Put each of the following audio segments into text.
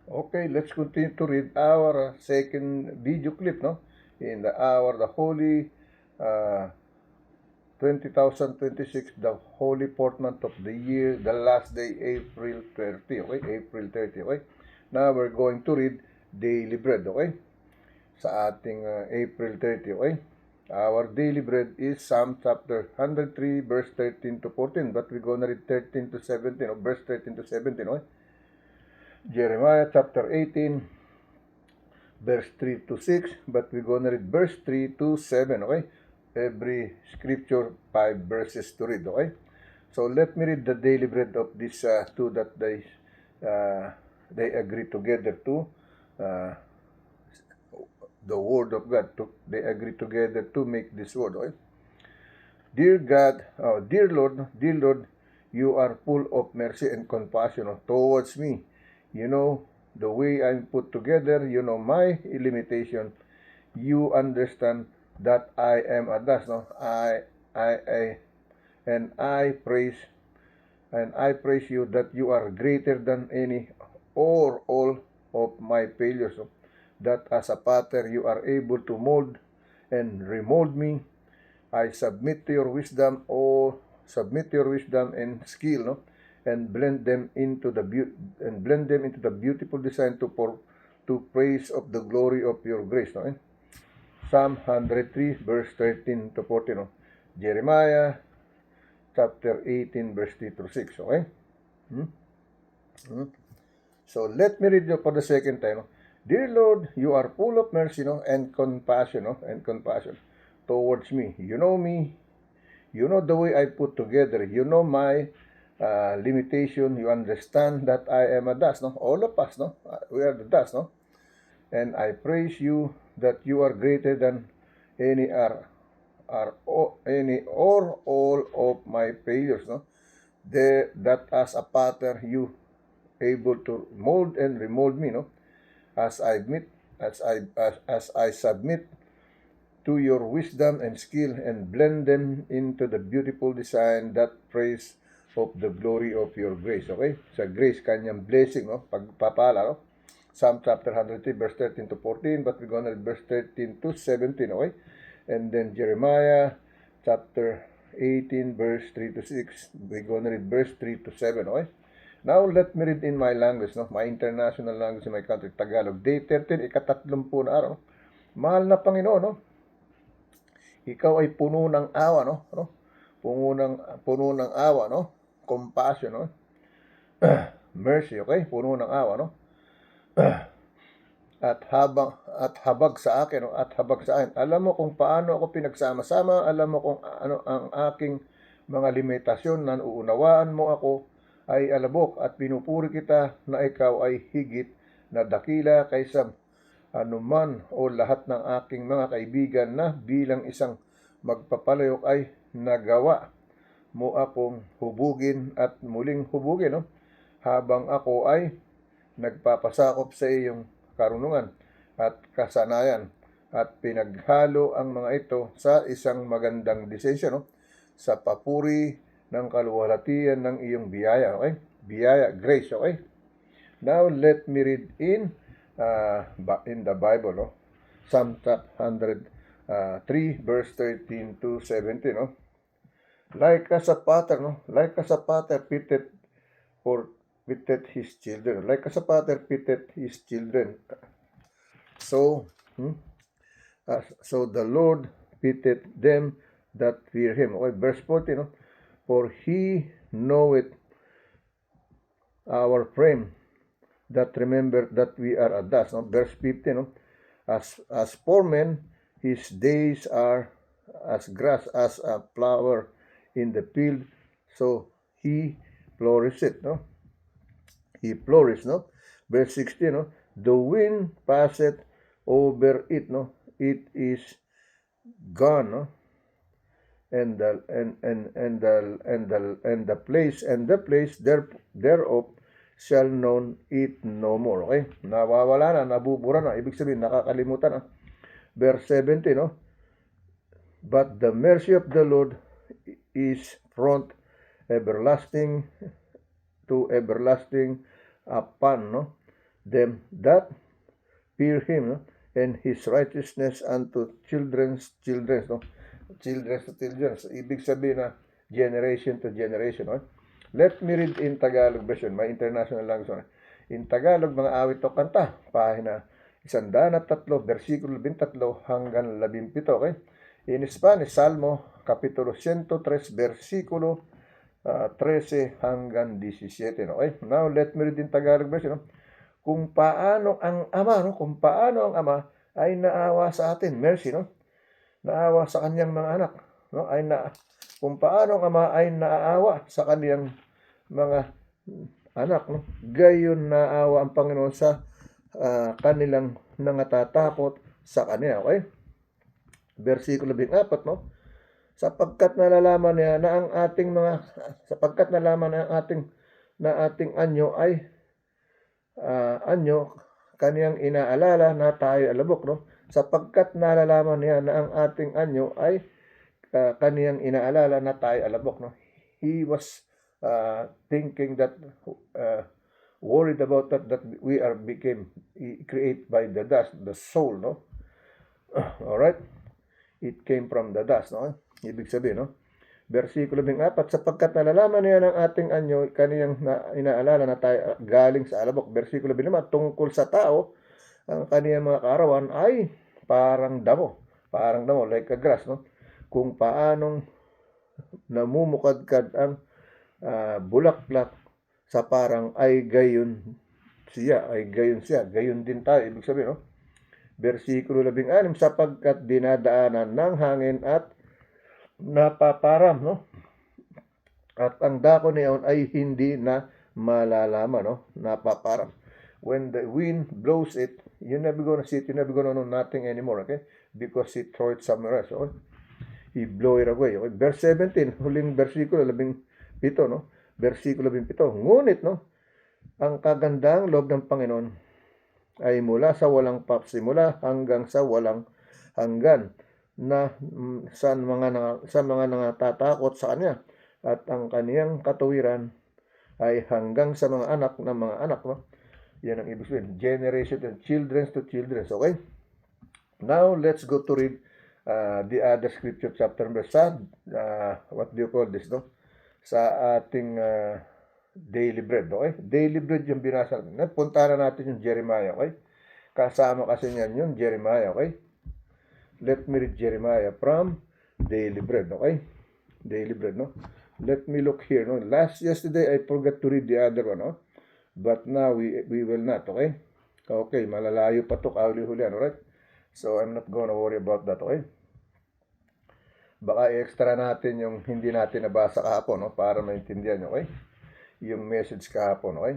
Okay, let's continue to read our second video clip, no? In the holy uh, 20,026, the holy fourth month of the year, the last day, April 30, okay? April 30, okay? Now we're going to read daily bread, okay? Sa ating April 30, okay? Our daily bread is Psalm chapter 103, verse 13 to 14, but we're gonna read 13 to 17, or verse 13 to 17, okay? Jeremiah chapter 18, verse 3 to 6, but we're going to read verse 3 to 7, okay? Every scripture, 5 verses to read, okay? So let me read the daily bread of these two that they agree together to uh, the word of God. They agree together to make this word, okay? Dear God, dear Lord, you are full of mercy and compassion towards me. You know the way I'm put together. You know my limitation. You understand that I am a dust. No, I, and I praise you that you are greater than any or all of my failures. No? That as a potter you are able to mold and remold me. I submit to your wisdom, and skill, no, and blend them into the beautiful design to praise of the glory of your grace, no. Psalm 103 verse 13 to 14, no. Jeremiah chapter 18 verse 3 to 6, okay? Hmm? Hmm? So let me read you for the second time. No? Dear Lord, you are full of mercy, no, and compassion, no, and compassion towards me. You know me. You know the way I put together. You know my limitation. You understand that I am a dust, no? All of us, no? We are the dust, no? And I praise you that you are greater than any any or all of my failures, no? That as a potter you able to mold and remold me, no? As I admit, as I submit to your wisdom and skill and blend them into the beautiful design that praise of the glory of your grace. Okay? Sa grace, kanyang blessing, no? Pagpapala, no? Psalm chapter 103, verse 13 to 14, but we're gonna read verse 13 to 17, okay? And then Jeremiah chapter 18, verse 3 to 6. We're gonna read verse 3 to 7, okay? Now, let me read in my language, no? My international language in my country, Tagalog. Day 13, ika-30 na araw. Mahal na Panginoon, no? Ikaw ay puno ng awa, no? Puno ng awa, no? Compassion, no? Mercy, okay? Puno ng awa, no? At habag sa akin, no? At habag sa akin. Alam mo kung paano ako pinagsama-sama, alam mo kung ano ang aking mga limitasyon, na uunawaan mo ako ay alabok at pinupuri kita na ikaw ay higit na dakila kaysa anuman o lahat ng aking mga kaibigan na bilang isang magpapalayok ay nagawa mo akong hubugin at muling hubugin, no? Habang ako ay nagpapasakop sa iyong karunungan at kasanayan at pinaghalo ang mga ito sa isang magandang desisyon, no? Sa papuri ng kaluwalhatian ng iyong biyaya, okay? Biyaya, grace, okay? Now, let me read in the Bible, no? Psalm 103, verse 13 to 17, no? Like as a father, no? Like as a father pitted his children. Like as a father pitted his children. So, so the Lord pitted them that fear him. Okay, verse 14, no? For he knoweth our frame, that remember that we are a dust. No? Verse 15, no? As for men, his days are as grass, as a flower in the field, so he flourisheth, no? He flourished, no? Verse 16, no? The wind passeth over it, no? It is gone, no? And the place thereof shall known it no more. Okay? Nawawala na, nabubura na. Ibig sabihin, nakakalimutan na. Verse 17, no? But the mercy of the Lord is front everlasting to everlasting upon, no? them that fear him, no? And his righteousness unto children's children, no? Children's to children. So, ibig sabihin na generation to generation, no? Let me read in Tagalog version, my international language. No? In Tagalog, mga awit o kanta, pahina 103, versikulo 13 hanggang 17, okay? In Spanish, Salmo, Kapitulo 103, versikulo 13 hanggang 17, okay? Now, let me read in Tagalog version, no? Kung paano ang Ama, no? Kung paano ang Ama ay naawa sa atin, mercy, no? Naawa sa kanyang mga anak, no? Kung paano ang Ama ay naaawa sa kanyang mga anak, no? Gayon naawa ang Panginoon sa kanilang nangatatapot sa kanya, okay? Versikulo 14, no? Sapagkat nalalaman niya na ang ating ating anyo ay kaniyang inaalala na tayo alabok, no? Sapagkat nalalaman niya na ang ating anyo ay kaniyang inaalala na tayo alabok, no? He was thinking that worried about that we became created by the dust, the soul, no? All right? It came from the dust, no? Ibig sabihin, no? Versikulo 14, sapagkat nalalaman niya ng ating anyo, kaniyang inaalala na tayo galing sa alabok. Versikulo 15, tungkol sa tao, ang kaniyang mga kaarawan ay parang damo, like a grass, no? Kung paanong namumukadkad ang bulaklak sa parang ay gayon din tayo. Ibig sabihin, no? Versikulo 16, sapagkat dinadaanan ng hangin at napaparam, no? At ang dako niyon ay hindi na malalaman, no? Napaparam. When the wind blows it, you're never gonna see it, you're never gonna know nothing anymore, okay? Because it throw it somewhere else, okay? He blow it away, okay? Verse 17, huling versikulo, 17, no? Versikulo 17, ngunit, no? Ang kagandang loob ng Panginoon ay mula sa walang simula hanggang sa walang hanggan, na sa mga nangatatakot sa kanya, at ang kaniyang katuwiran ay hanggang sa mga anak ng mga anak, no? Yan ang ibig sabihin, generation and children to children, okay? Now, let's go to read the other scripture chapter verse, what do you call this, no? Sa ating daily bread, okay? Daily bread yung binasa. Punta na natin yung Jeremiah, okay? Kasama kasi niyan yung Jeremiah, okay? Let me read Jeremiah from Daily Bread, okay? Daily Bread, no? Let me look here, no? Yesterday, I forgot to read the other one, no? But now, we will not, okay? Okay, malalayo pa to, kahuli-hulihan, alright? So, I'm not gonna worry about that, okay? Baka extra natin yung hindi natin nabasa kahapon, no? Para maintindihan nyo, okay? Yung message kahapon, okay?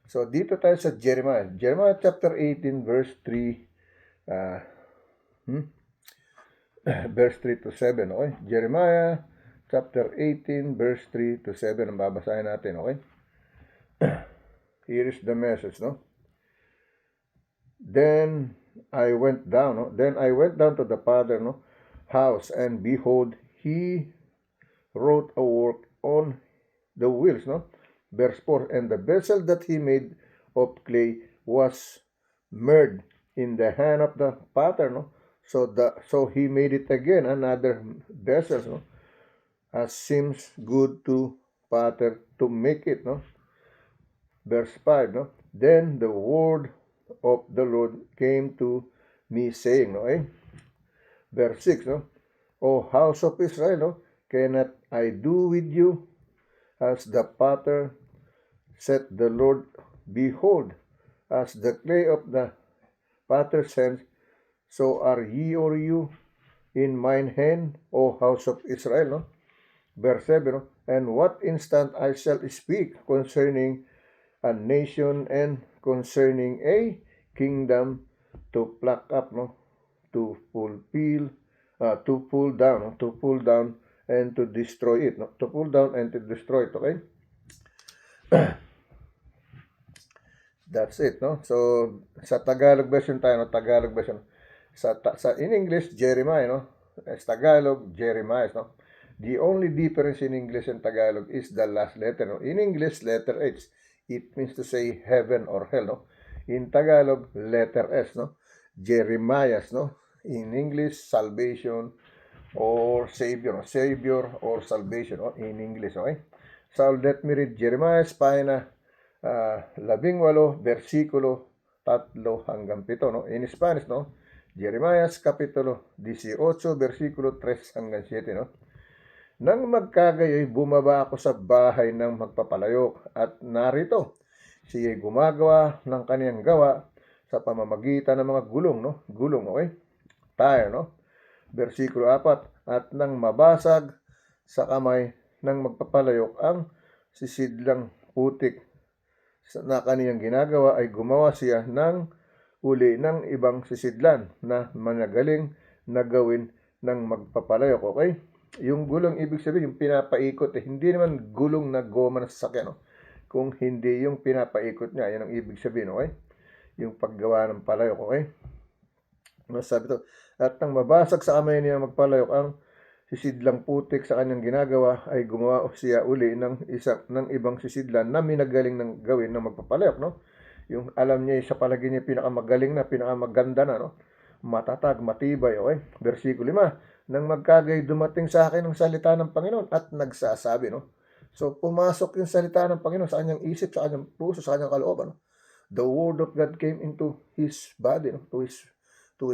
So, dito tayo sa Jeremiah. Jeremiah chapter 18, verse 3, verse 3 to 7, okay? Jeremiah chapter 18, verse 3 to 7 ang babasahin natin, okay? Here is the message, no? Then I went down, no? Then I went down to the father, no, house, and behold, he wrote a work on the wheels, no? Verse 4, and the vessel that he made of clay was made in the hand of the potter, no? So he made it again, another vessel, no? As seems good to potter to make it, no? Verse 5, no? Then the word of the Lord came to me, saying, no? Verse 6, no? O house of Israel, no? Cannot I do with you as the potter, said the Lord? Behold, as the clay of the potter's hands, so are ye or you in mine hand, O house of Israel, no? Verse 7, no? And what instant I shall speak concerning a nation and concerning a kingdom to pluck up, no? To fulfill, to pull down, no? To pull down and to destroy it, no? To pull down and to destroy it, okay? That's it, no? So, sa Tagalog version tayo, no? Tagalog version. In English, Jeremiah, no? As Tagalog, Jeremiah, no? The only difference in English and Tagalog is the last letter, no? In English, letter H. It means to say heaven or hell, no? In Tagalog, letter S, no? Jeremiah, no? In English, salvation or savior, savior or salvation, no? In English, okay? So let me read Jeremiah, pahina 18, versikulo 3 hanggang 7, no? In Spanish, no? Jeremiah kapitulo 18, versikulo 3 hanggang 7, no? Nang magkagayoy, bumaba ako sa bahay ng magpapalayok at narito, siya'y gumagawa ng kaniyang gawa sa pamamagitan ng mga gulong, no? Gulong, okay? Tire, no? Versikulo 4, at nang mabasag sa kamay ng magpapalayok ang sisidlang putik na kaniyang ginagawa, ay gumawa siya ng uli ng ibang sisidlan na managaling na gawin ng magpapalayok, okay? Yung gulong, ibig sabihin, yung pinapaikot, hindi naman gulong na goma na sasakyan, no? Kung hindi yung pinapaikot niya, yan ang ibig sabihin, okay? Yung paggawa ng palayok, okay? Sabi to, at nang mabasag sa kamay niya magpalayok ang sisidlang putik sa kanyang ginagawa, ay gumawa siya uli ng ibang sisidlan na minagaling ng gawin ng magpapalayok, no? Yung alam niya sa palagi niya pinakamagaling na, pinakamaganda na, no? Matatag, matibay, okay? Versikulo 5, nang magkagay dumating sa akin ang salita ng Panginoon at nagsasabi, no? So pumasok yung salita ng Panginoon sa kanyang isip, sa kanyang puso, sa kanyang kalooban, no? The word of God came into his body, no? To his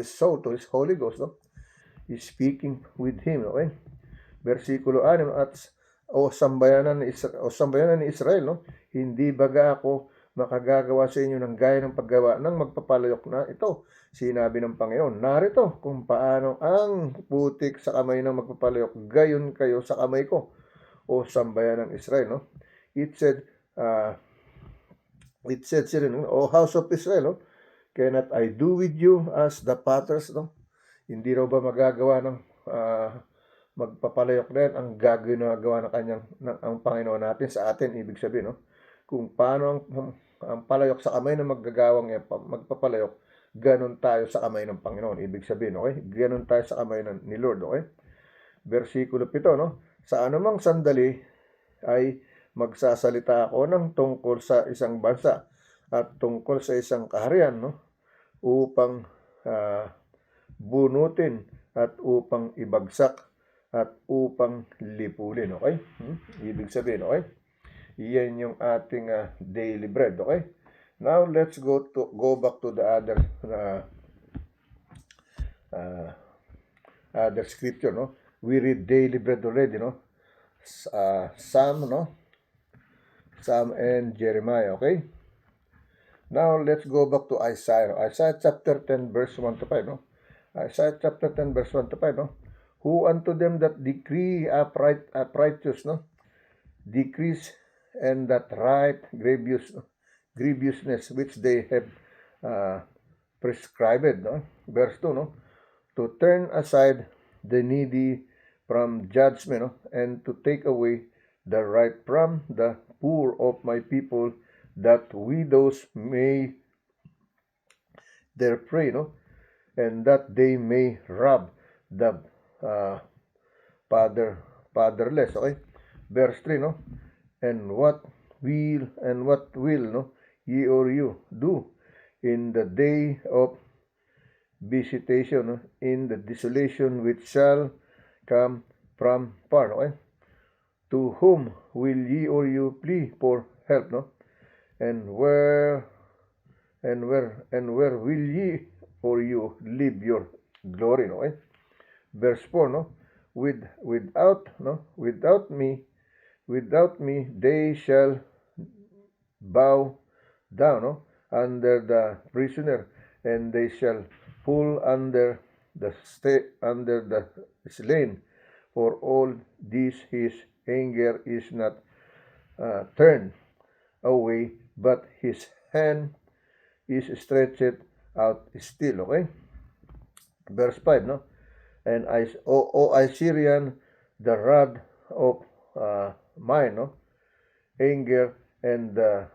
soul, to his Holy Ghost, no? He's speaking with him, okay? Versikulo 6, at sambayanan ni Israel, no? Hindi baga ako makagagawa sa inyo ng gaya ng paggawa ng magpapalayok na ito, sinabi ng Panginoon. Narito kung paano ang putik sa kamay ng magpapalayok, gayon kayo sa kamay ko, o sambayan ng Israel, no? It said siya rin, O house of Israel, no? Cannot I do with you as the potters, no? Hindi raw ba magagawa ng magpapalayok din ang gagawin na gawa ng Panginoon natin sa atin, ibig sabihin, no? Kung paano ang palayok sa kamay ng maggagawang magpapalayok, ganun tayo sa kamay ng Panginoon, ibig sabihin, okay? Ganun tayo sa kamay ni Lord, okay? Versikulo 7, no? Sa anumang sandali ay magsasalita ako ng tungkol sa isang bansa at tungkol sa isang kaharian, no? Upang bunutin at upang ibagsak at upang lipulin, okay? Ibig sabihin, okay? Iyan yung ating daily bread, okay? Now let's go back to the other scripture, no? We read daily bread already, no? Psalm, no? Psalm and Jeremiah, okay? Now let's go back to Isaiah. Isaiah chapter 10 verse 1 to 5, no? Isaiah chapter 10 verse 1 to 5, no? Who unto them that decree uprightness, no? Decrease and that right grievousness which they have prescribed, no? Verse 2, no? To turn aside the needy from judgment, no? And to take away the right from the poor of my people, that widows may their prey, no? And that they may rob the fatherless, okay? Verse 3, no? And what will, no, ye or you do in the day of visitation, no? In the desolation which shall come from far, okay? To whom will ye or you plead for help, no? And where will ye or you leave your glory, no? Okay? Verse 4, no? Without me they shall bow down, no? Under the prisoner, and they shall fall under the slain. For all this his anger is not turned away, but his hand is stretched out still, okay? Verse 5, no? And O Assyrian, the rod of mine, no? Anger and the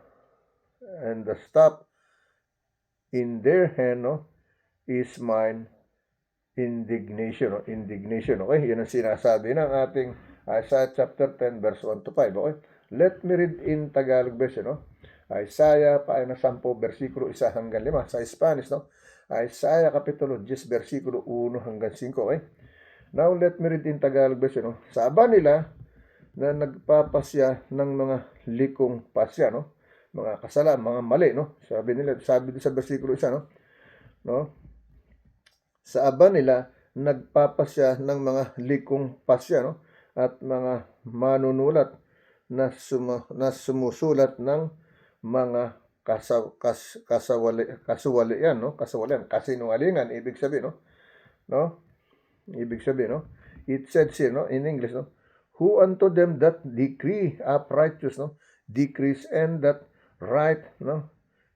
staff in their hand, no? Is mine indignation, no? Indignation, okay? Yan ang sinasabi ng ating Isaiah chapter 10 verse 1 to 5, okay? Let me read in Tagalog version, no? Isaiah, paano 10, versikulo 1 hanggang 5. Sa Spanish, no? Isaiah, kapitulo 10, versikulo 1 hanggang 5, okay? Now, let me read in Tagalog version, no? Sa aba nila na nagpapasya ng mga likong pasya, no? Mga kasalanan, mga mali, no? Sabi sa versikulo 1, no? Sa aba nila nagpapasya ng mga likong pasya, no? At mga manunulat na sumusulat ng mga kasuwalian, no? Kasawalian, kasinungalingan, ibig sabihin, no? Ibig sabihin, no? It says here, no, in English, no? Who unto them that decree uprighteous, no? Decrees and that right, no?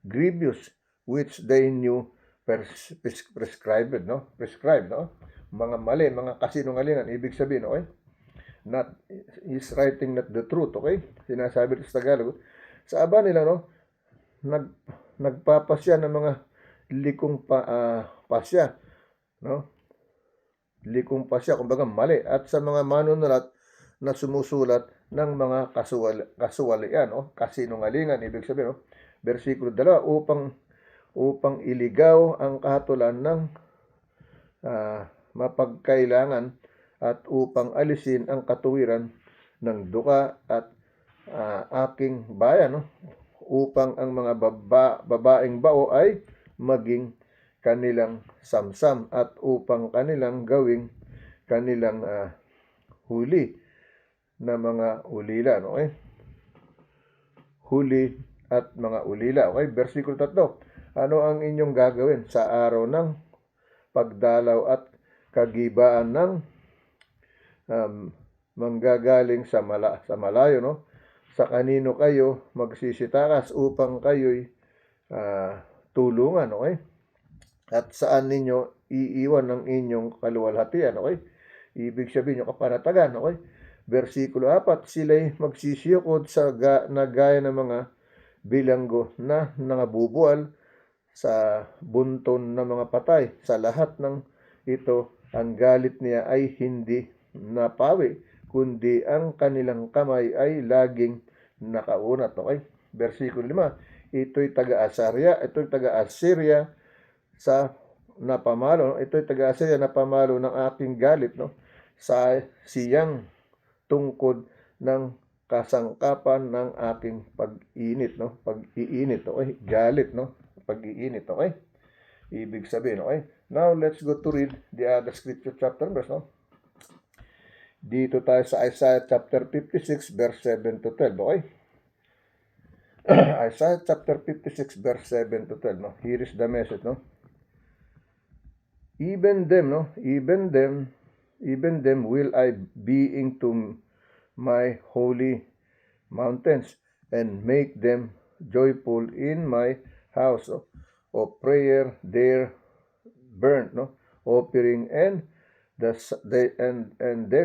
Grievous, which they knew prescribed, no? Prescribed, no? Mga mali, mga kasinungalingan, ibig sabihin, okay? Not, is writing not the truth, okay? Sinasabi ito sa Tagalog. Sa aba nila, no? Nagpapasya ng mga likong pasya, no? Likong pasya, kumbaga mali. At sa mga manunulat na sumusulat ng mga kasuwalian, no? Kasinungalingan, ibig sabihin, no? Versikulo 2, upang iligaw ang kahatulan ng mapagkailangan at upang alisin ang katuwiran ng duka at aking bayan, no? Upang ang mga babaeng bao ay maging kanilang samsam at upang kanilang gawing kanilang huli na mga ulila, no? Okay? Huli at mga ulila. Okay, versikulo 3. Ano ang inyong gagawin sa araw ng pagdalaw at kagibaan ng manggagaling sa malayo, no? Sa kanino kayo magsisitakas upang kayo'y tulungan, okay? At saan ninyo iiwan ng inyong kaluwalhatian, okay? Ibig sabihin yung kapanatagan, okay? Versikulo 4, sila'y magsisiyukod na gaya ng mga bilanggo na nangabubual sa bunton ng mga patay. Sa lahat ng ito, ang galit niya ay hindi napawi, kundi ang kanilang kamay ay laging nakaunat. Okay? Versikulo 5, ito'y taga-Assyria sa napamalo. Ito'y taga-Assyria na pamalo ng aking galit, no? Sa siyang tungkod ng kasangkapan ng aking pag-init, no? Pag-iinit, okay? Galit, no? Pag-iinit, okay? Ibig sabihin, okay? Now, let's go to read the other scripture chapter verse, no? Dito tayo sa Isaiah chapter 56, verse 7 to 12, okay? Isaiah chapter 56, verse 7 to 12, no? Here is the message, no? Even them, no? Even them will I be into my holy mountains and make them joyful in my house of prayer there burnt, no? Offering and their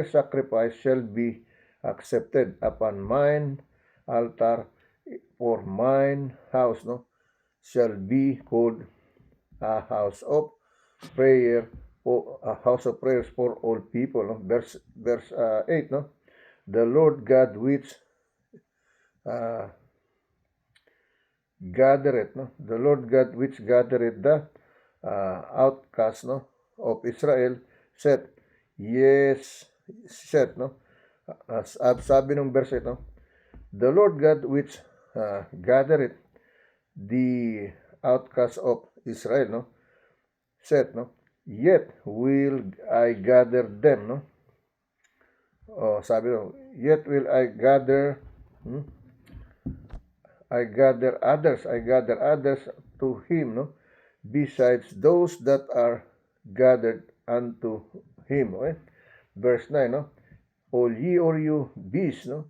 sacrifice shall be accepted upon mine altar, for mine house, no? Shall be called a house of prayer, or a house of prayers for all people, no? Verse 8, no? The Lord God which gathereth, no? The Lord God which gathereth the outcast, no, of Israel said, no? At sabi ng verse 8, no? The Lord God which gathereth the outcast of Israel, no? Said, no? Yet will I gather them, no? Sabi no, yet will I gather others to him, no? Besides those that are gathered unto him, okay? Verse 9, no? All ye or you beasts, no?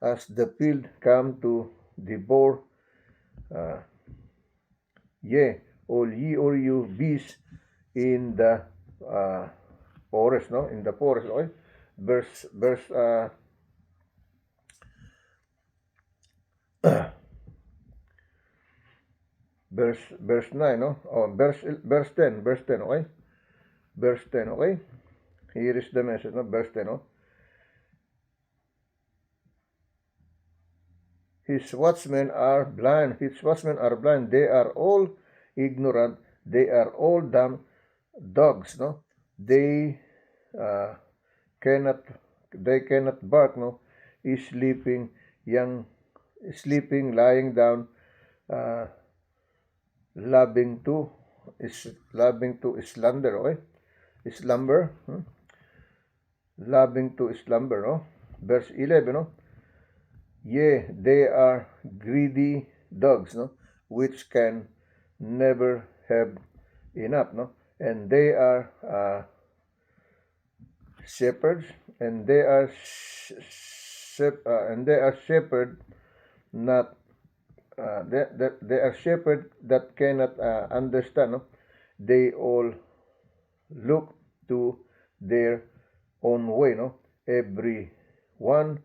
As the field come to devour, all ye or you beasts in the forest, no? In the forest, okay? Verse 9, no? Verse 10, okay? Verse 10, okay? Here is the message, no? Verse 10, no? His watchmen are blind. His watchmen are blind. They are all ignorant. They are all dumb dogs, no? They cannot bark, no? Sleeping, lying down, loving to slumber, okay? Slumber, loving to slumber, no? Verse 11, no? Yea, they are greedy dogs, no? Which can never have enough, no? And they are shepherds, and they are shepherd not they are shepherd that cannot understand, no? They all look to their own way, no? Every one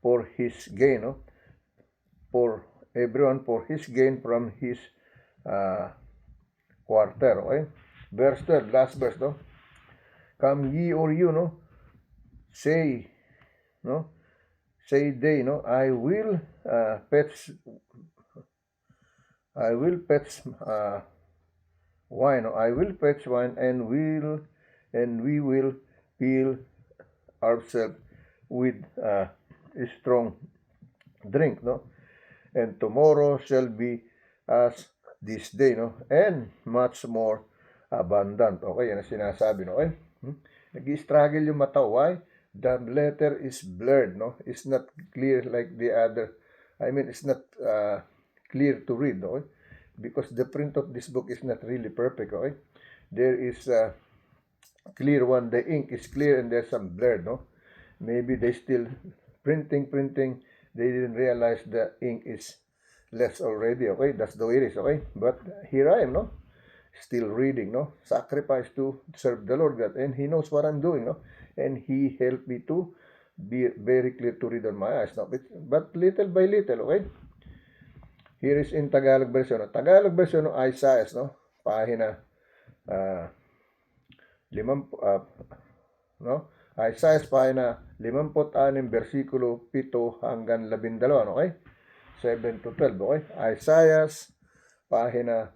for his gain, no? For everyone for his gain from his quarter, okay? Verse 12, last verse, no? Come ye or you, no? Say, no? Say they, no? I will fetch wine, no? I will fetch wine, and we will fill ourselves with strong drink, no? And tomorrow shall be as this day, no? And much more abundant. Okay, yan ang sinasabi, no? Okay? Nag-struggle yung mata. Why? The letter is blurred, no? It's not clear like the other. I mean, it's not clear to read, okay? Because the print of this book is not really perfect, okay? There is a clear one. The ink is clear and there's some blurred, no? Maybe they still printing. They didn't realize the ink is less already, okay? That's the way it is, okay? But here I am, no? Still reading, no? Sacrifice to serve the Lord God. And He knows what I'm doing, no? And He helped me to be very clear to read on my eyes, no? But little by little, okay? Here is in Tagalog version, no? Tagalog version ng Isaiah, no? Pahina no? Isaiah pahina 56, versikulo 7 hanggang 12, okay? 7 to 12, okay? Isaiah pahina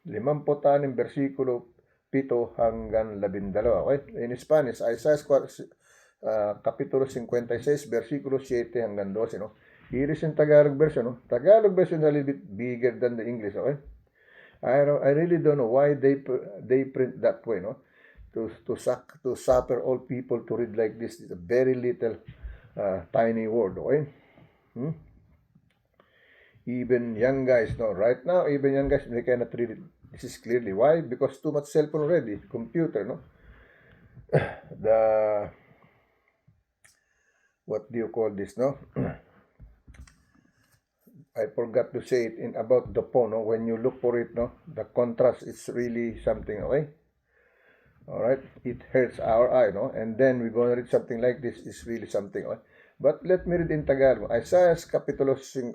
56, versikulo 7 hanggang 12, okay? In Spanish, Isaiah kapitulo 56, versikulo 7 hanggang 12, no? Here is in Tagalog version, no? Tagalog version is a little bit bigger than the English, okay? I really don't know why they print that way, no? To suffer all people to read like this. It's a very little tiny word, okay? Even young guys, no? Right now, even young guys, they cannot read it. This is clearly why? Because too much cell phone already, computer, no? What do you call this, no? I forgot to say it in about the phone, no? When you look for it, no? The contrast is really something, okay? Alright, it hurts our eye, no? And then we're going to read something like this is really something, okay? But let me read in Tagalog. Isaiah kapitulo 56,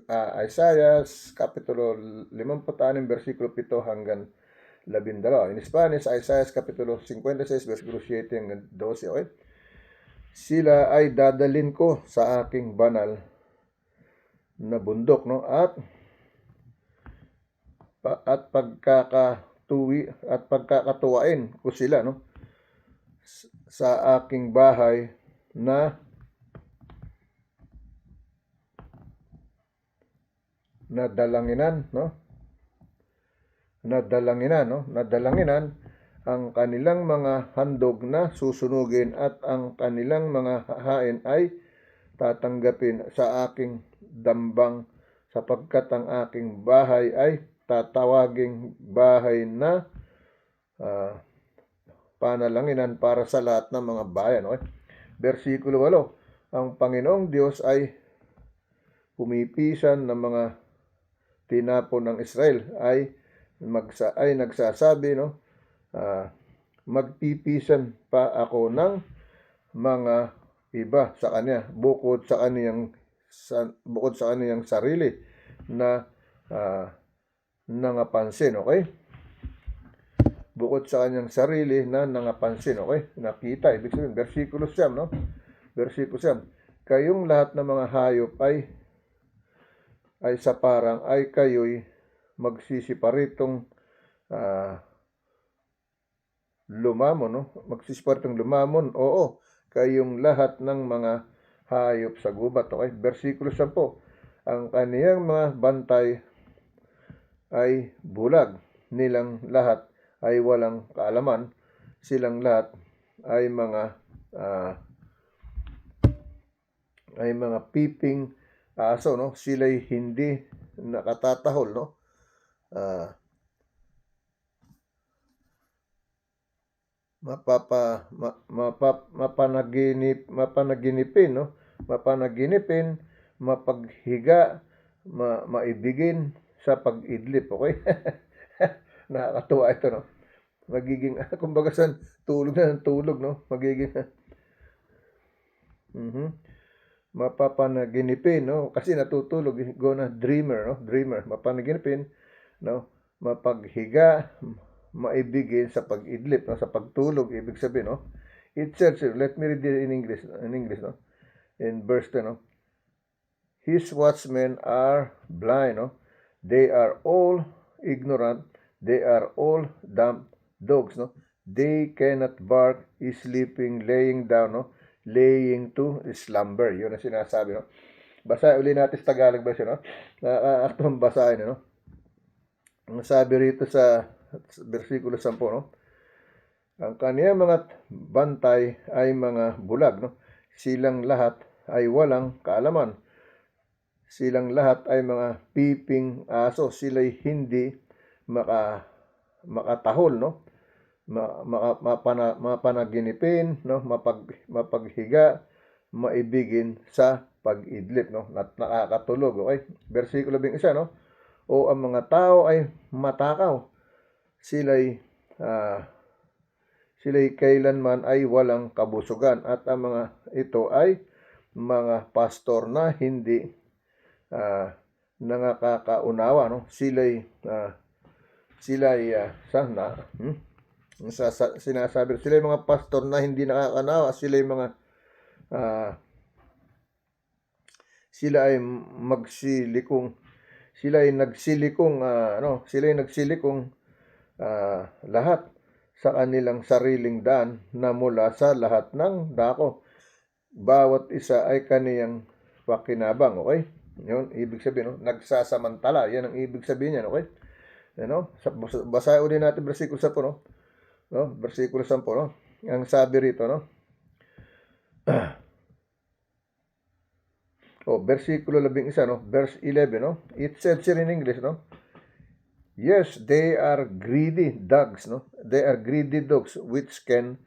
versikulo 7 hanggang 12. In Spanish, Isaiah kapitulo 56, versikulo 7 hanggang 12, okay? Sila ay dadalin ko sa aking banal na bundok, no? At pagkakatuwain ko sila, no? Sa aking bahay na nadalanginan, no? Nadalanginan ang kanilang mga handog na susunugin at ang kanilang mga hain ay tatanggapin sa aking dambang, sapagkat ang aking bahay ay tatawaging bahay na panalanginan para sa lahat ng mga bayan, okay? Versikulo 8, ang Panginoong Diyos ay pumipisan ng mga tinapon ng Israel ay nagsasabi, no? Magpipisan pa ako ng mga iba sa kanya bukod sa kaniyang sarili na nangapansin, okay? Bukod sa kanyang sarili na nangapansin, okay? Nakita, ibig sabihin, versikulo 9, no? Versikulo 9, kayong lahat ng mga hayop ay ay sa parang ay kayo'y magsisiparitong lumamon, no? Magsisiparitong lumamon, oo, kayong lahat ng mga hayop sa gubat. Okay? Versikulo 10, ang kaniyang mga bantay ay bulag, nilang lahat ay walang kaalaman, silang lahat ay mga piping aso, no? Sila'y hindi nakatatahol, no? Mapanaginipin, no? Mapanaginipin, mapaghiga, maibigin sa pag-idlip, okay? Nakakatuwa ito, no? Magiging, kumbaga saan, tulog na ng tulog, no? Magiging, mapapanaginipin, no? Kasi natutulog, go na dreamer, no? Dreamer, mapanaginipin, no? Mapaghiga, maibigin sa pag-idlip, no? Sa pagtulog, ibig sabihin, no? It says, let me read it in English, no? In verse 10, no? His watchmen are blind, no? They are all ignorant, they are all dumb dogs, no? They cannot bark, sleeping, laying down, no? Laying to slumber. Yun ang sinasabi, no? Basa uli natin sa Tagalog version, no? Nakakaaktuang basahin, no? Ang sabi rito sa versikulo 10, no? Ang kaniyang mga bantay ay mga bulag, no? Silang lahat ay walang kaalaman. Silang lahat ay mga piping aso. Sila'y hindi makatahol, no? Mapanaginipin, no? Mapaghiga, maibigin sa pag-idlip, no? Nakakatulog, okay? Versikulo 11, no? O ang mga tao ay matakaw. Sila'y kailanman ay walang kabusugan, at ang mga ito ay mga pastor na hindi nakakaunawa, no? Sila'y sinasabi, sila'y mga pastor na hindi nakakaunawa, sila'y mga sila ay nagsilikong lahat sa kanilang sariling daan na mula sa lahat ng dako. Bawat isa ay kaniyang pakinabang, okay? Yun, ibig sabihin, no? Nagsasamantala. Yan ang ibig sabihin niyan, okay? Ano? Basahin ulit natin versikulo 10, no? No? Versikulo 10, no? Ang sabi rito, no? Versikulo 11, no? Verse 11, no? It says here in English, no? Yes, they are greedy dogs, no? They are greedy dogs which can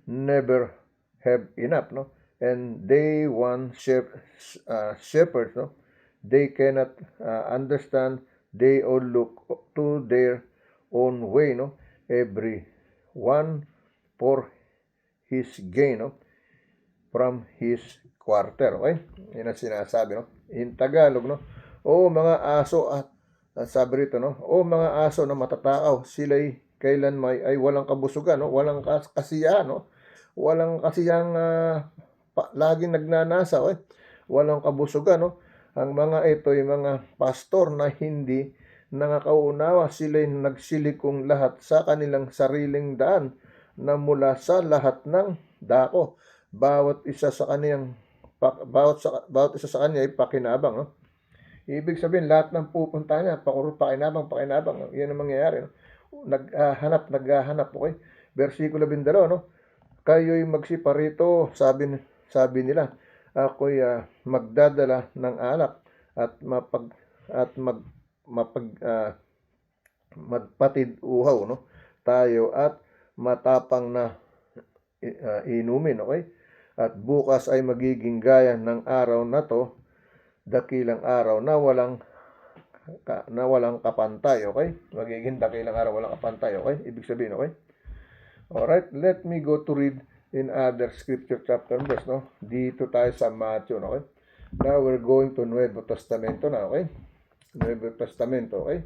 never have enough, no? And they want shepherds, no? They cannot understand. They all look to their own way, no? Every one for his gain, no? From his quarter, okay? Yan ang sinasabi, no? In Tagalog, no? O mga aso at sabi rito, no? O mga aso na matatakaw, sila'y kailanman ay walang kabusugan, no? Walang kasiyahan, no? Walang kasiyang laging nagnanasa, okay? Walang kabusugan, no? Ang mga ito ay mga pastor na hindi nakakaunawa, sila'y nagsilikong lahat sa kanilang sariling daan na mula sa lahat ng dako. Bawat isa sa kanya ay pakinabang, no? Ibig sabihin, lahat ng pupunta niya, pakinabang. Yan ang mangyayari, no? Naghahanap, okay? Versikulo 12, no? Kayo'y magsiparito, sabi nila, ako'y magdadala ng alak at magpatid uhaw, no? Tayo at matapang na inumin, okay? At bukas ay magiging gaya ng araw na to, dakilang araw na walang kapantay, okay? Magiging dakilang araw walang kapantay, okay? Ibig sabihin, okay? Alright, let me go to read in other scripture chapter and verse, no? Dito tayo sa Matthew, okay? Now we're going to Nuevo Testamento na, okay? Nuevo Testamento, okay?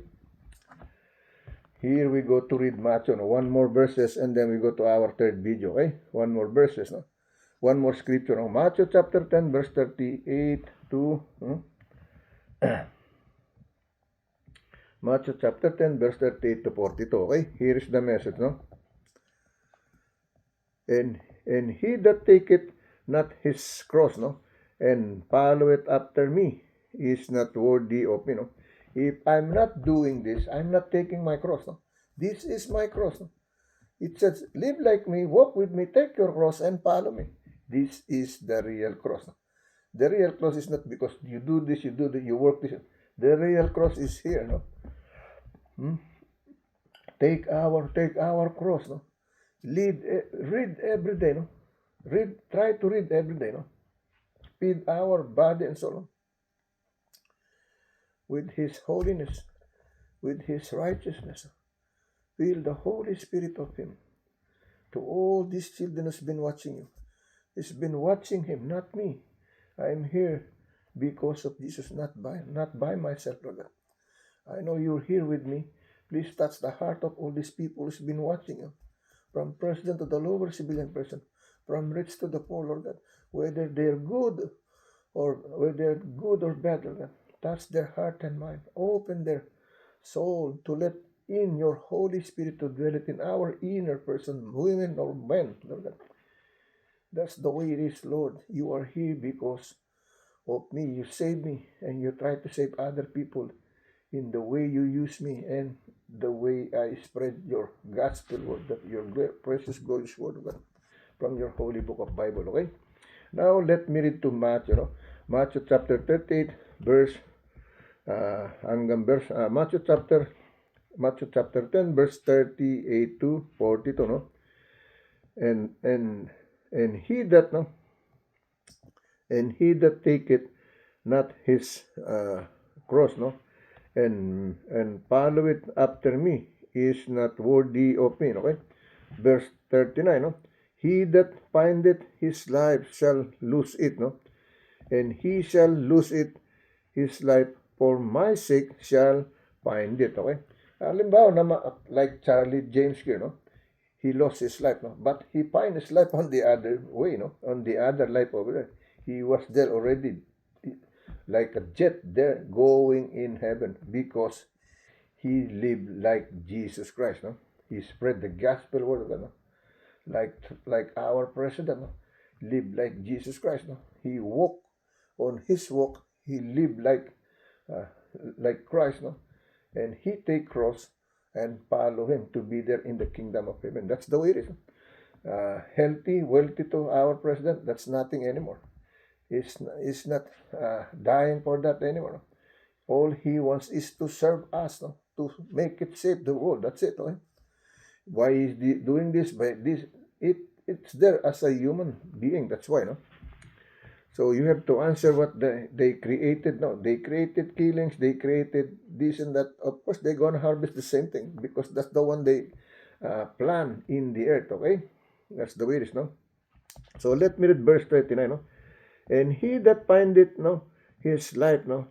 Here we go to read Matthew, no? One more verses and then we go to our third video, okay? One more verses, no? One more scripture, no? Matthew chapter 10, verse 38 to Matthew chapter 10, verse 38 to 42. Okay? Here is the message, no? And he that taketh not his cross, no, and followeth after me, is not worthy of me, no? If I'm not doing this, I'm not taking my cross, no? This is my cross, no? It says, live like me, walk with me, take your cross, and follow me. This is the real cross, no? The real cross is not because you do this, you do that, you work this. The real cross is here, no? Take our cross, no? Read every day, no? Try to read every day, no? Feed our body and soul, no? With His holiness, with His righteousness. Feel the Holy Spirit of Him. To all these children has been watching you. He's been watching Him, not me. I am here because of Jesus, not by myself, Lord God. I know you're here with me. Please touch the heart of all these people who's been watching you. From president to the lower civilian person, from rich to the poor, Lord God, whether they're good or bad, Lord God, touch their heart and mind, open their soul to let in your Holy Spirit to dwell it in our inner person, women or men, Lord God. That's the way it is, Lord. You are here because of me. You saved me, and you try to save other people in the way you use me and the way I spread your gospel word, that your precious glorious word of God from your holy book of Bible. Okay? Now let me read to Matthew, no? Matthew chapter 38, verse Matthew chapter 10, verse 38 to 42, no? And he that, no, and he that taketh not his cross, no, and follow it after me, is not worthy of me. Okay? Verse 39, no? He that findeth his life shall lose it, no? And he shall lose it, his life, for my sake shall find it. Okay? Halimbawa na like Charlie James here, no? He lost his life, no? But he find his life on the other way, no? On the other life over there. He was there already, like a jet there going in heaven, because he lived like Jesus Christ, no? He spread the gospel word of God, no? Like our president, no? Lived like Jesus Christ, no? He walked on his walk. He lived like Christ, no? And he take cross and follow him to be there in the kingdom of heaven. That's the way it is. Healthy, wealthy to our president, that's nothing anymore. He's not dying for that anymore. All he wants is to serve us, no? To make it save the world. That's it. Okay? Why is he doing this? By this, it's there as a human being. That's why, no? So you have to answer what they created. No, they created killings. They created this and that. Of course, they're gonna harvest the same thing because that's the one they plan in the earth. Okay, that's the way it is. No. So let me read verse 39. No. And he that findeth, no, his life, no,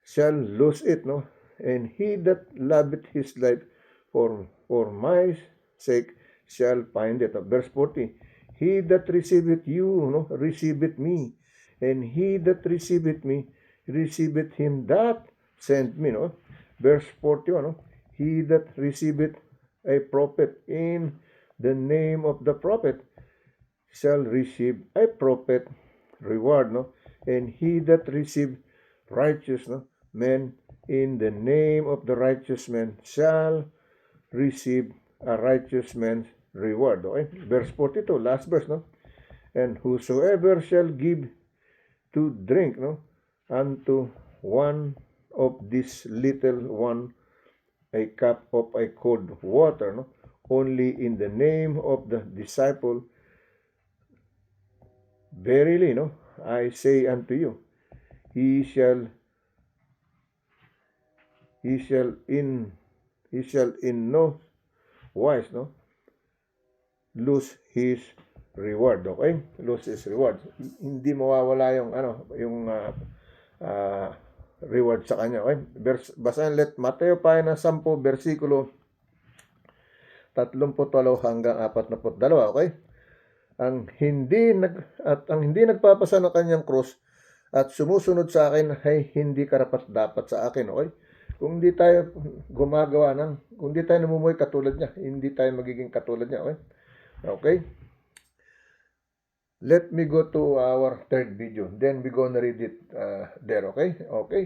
shall lose it, no, and he that loveth his life for my sake shall find it. Verse 40. He that receiveth you, no, receiveth me, and he that receiveth me receiveth him that sent me, no. Verse 41. No, he that receiveth a prophet in the name of the prophet shall receive a prophet reward, no, and he that receive righteous, no, men in the name of the righteous man shall receive a righteous man's reward. Okay? Verse 42, last verse, no? And whosoever shall give to drink, no, unto one of this little one a cup of a cold water, no, only in the name of the disciple, verily, no, I say unto you, he shall in no wise, no, lose his reward. Okay? Lose his reward. Hindi mawawala yung reward sa kanya. Okay? Basahin let Mateo pa ng 10 versikulo 38 hanggang 42. Okay? Ang hindi nagpapasa ng kanyang krus at sumusunod sa akin ay hindi karapat-dapat sa akin. Okay? Kung hindi tayo gumagawa kung hindi tayo namumuhay katulad niya, hindi tayo magiging katulad niya, okay? Okay? Let me go to our third video. Then we gonna read it there, okay? Okay?